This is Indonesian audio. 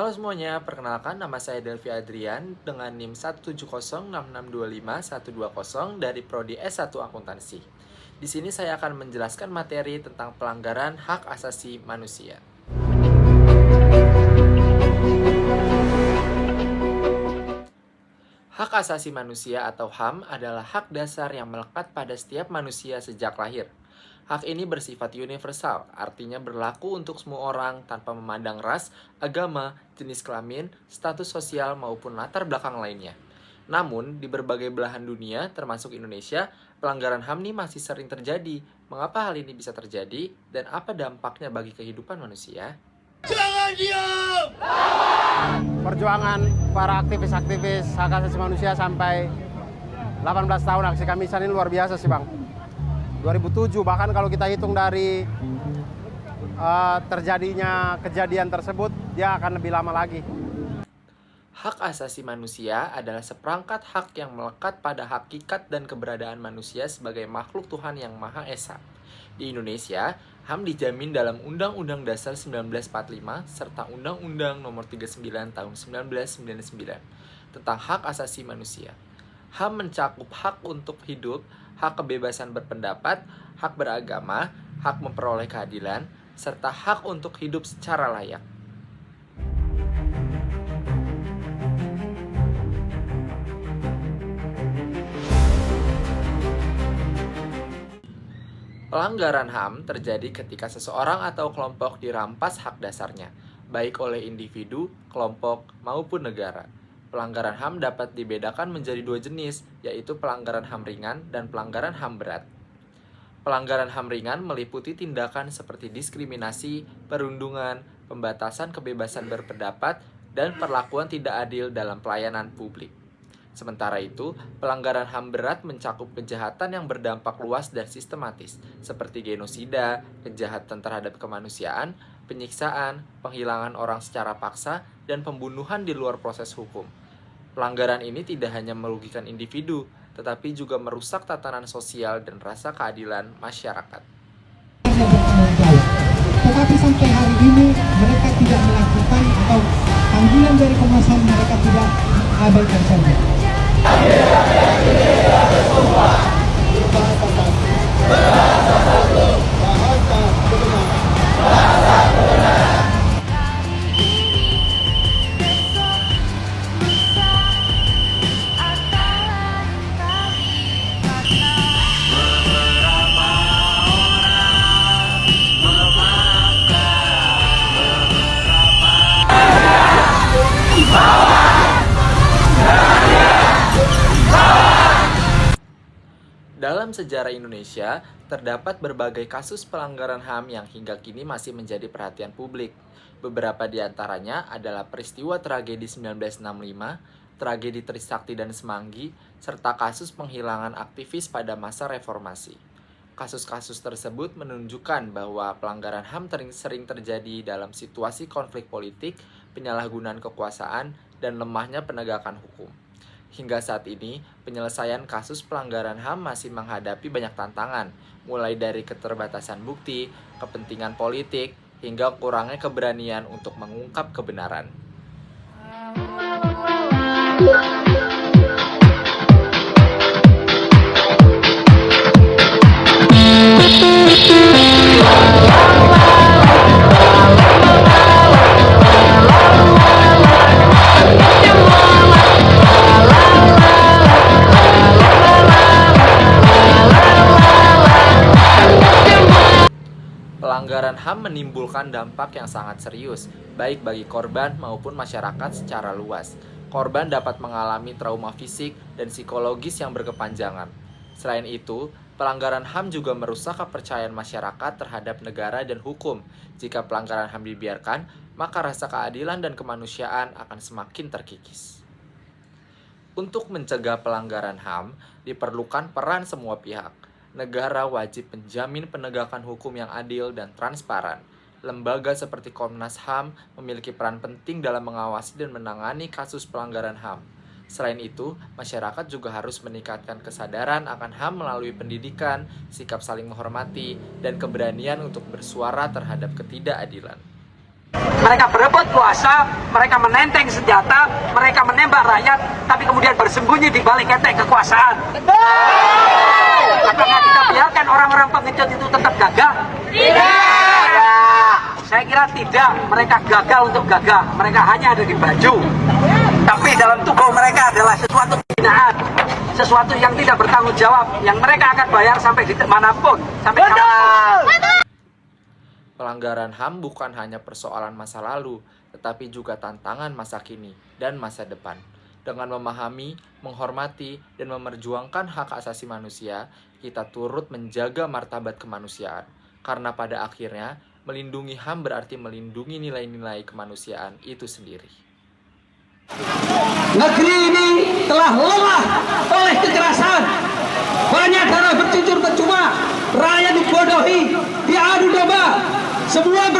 Halo semuanya, perkenalkan nama saya Delvi Adrian dengan NIM 17066251120 dari Prodi S1 Akuntansi. Di sini saya akan menjelaskan materi tentang pelanggaran hak asasi manusia. Hak asasi manusia atau HAM adalah hak dasar yang melekat pada setiap manusia sejak lahir. Hak ini bersifat universal, artinya berlaku untuk semua orang tanpa memandang ras, agama, jenis kelamin, status sosial maupun latar belakang lainnya. Namun, di berbagai belahan dunia, termasuk Indonesia, pelanggaran HAM ini masih sering terjadi. Mengapa hal ini bisa terjadi dan apa dampaknya bagi kehidupan manusia? Jangan diam! Perjuangan para aktivis-aktivis hak asasi manusia sampai 18 tahun aksi Kamisan ini luar biasa sih Bang. 2007 bahkan kalau kita hitung dari terjadinya kejadian tersebut, dia akan lebih lama lagi. Hak asasi manusia adalah seperangkat hak yang melekat pada hakikat dan keberadaan manusia sebagai makhluk Tuhan yang Maha Esa. Di Indonesia, HAM dijamin dalam Undang-Undang Dasar 1945 serta Undang-Undang Nomor 39 Tahun 1999 tentang hak asasi manusia. HAM mencakup hak untuk hidup, hak kebebasan berpendapat, hak beragama, hak memperoleh keadilan, serta hak untuk hidup secara layak. Pelanggaran HAM terjadi ketika seseorang atau kelompok dirampas hak dasarnya, baik oleh individu, kelompok, maupun negara. Pelanggaran HAM dapat dibedakan menjadi dua jenis, yaitu pelanggaran HAM ringan dan pelanggaran HAM berat. Pelanggaran HAM ringan meliputi tindakan seperti diskriminasi, perundungan, pembatasan kebebasan berpendapat, dan perlakuan tidak adil dalam pelayanan publik. Sementara itu, pelanggaran HAM berat mencakup kejahatan yang berdampak luas dan sistematis, seperti genosida, kejahatan terhadap kemanusiaan, penyiksaan, penghilangan orang secara paksa, dan pembunuhan di luar proses hukum. Pelanggaran ini tidak hanya merugikan individu, tetapi juga merusak tatanan sosial dan rasa keadilan masyarakat. Tetapi sampai hari ini mereka tidak melakukan atau panggilan dari Komnas HAM mereka tidak abaikan saja. Dalam sejarah Indonesia, terdapat berbagai kasus pelanggaran HAM yang hingga kini masih menjadi perhatian publik. Beberapa di antaranya adalah peristiwa tragedi 1965, tragedi Trisakti dan Semanggi, serta kasus penghilangan aktivis pada masa reformasi. Kasus-kasus tersebut menunjukkan bahwa pelanggaran HAM sering terjadi dalam situasi konflik politik, penyalahgunaan kekuasaan, dan lemahnya penegakan hukum. Hingga saat ini, penyelesaian kasus pelanggaran HAM masih menghadapi banyak tantangan, mulai dari keterbatasan bukti, kepentingan politik, hingga kurangnya keberanian untuk mengungkap kebenaran. Pelanggaran HAM menimbulkan dampak yang sangat serius, baik bagi korban maupun masyarakat secara luas. Korban dapat mengalami trauma fisik dan psikologis yang berkepanjangan. Selain itu, pelanggaran HAM juga merusak kepercayaan masyarakat terhadap negara dan hukum. Jika pelanggaran HAM dibiarkan, maka rasa keadilan dan kemanusiaan akan semakin terkikis. Untuk mencegah pelanggaran HAM, diperlukan peran semua pihak. Negara wajib menjamin penegakan hukum yang adil dan transparan. Lembaga seperti Komnas HAM memiliki peran penting dalam mengawasi dan menangani kasus pelanggaran HAM. Selain itu, masyarakat juga harus meningkatkan kesadaran akan HAM melalui pendidikan, sikap saling menghormati, dan keberanian untuk bersuara terhadap ketidakadilan. Mereka berebut kuasa, mereka menenteng senjata, mereka menembak rakyat, tapi kemudian bersembunyi di balik ketek kekuasaan. Apakah kita biarkan orang-orang pengecut itu tetap gagah? Tidak. Saya kira tidak. Mereka gagal untuk gagah. Mereka hanya ada di baju. Tapi dalam tubuh mereka adalah sesuatu pembinaan, sesuatu yang tidak bertanggung jawab, yang mereka akan bayar sampai di manapun, sampai kapanpun. Pelanggaran HAM bukan hanya persoalan masa lalu, tetapi juga tantangan masa kini dan masa depan. Dengan memahami, menghormati, dan memerjuangkan hak asasi manusia, kita turut menjaga martabat kemanusiaan. Karena pada akhirnya, melindungi HAM berarti melindungi nilai-nilai kemanusiaan itu sendiri. Negeri ini telah lelah oleh kekerasan. Banyak darah bercucur percuma, rakyat dibodohi, diadu domba. Semua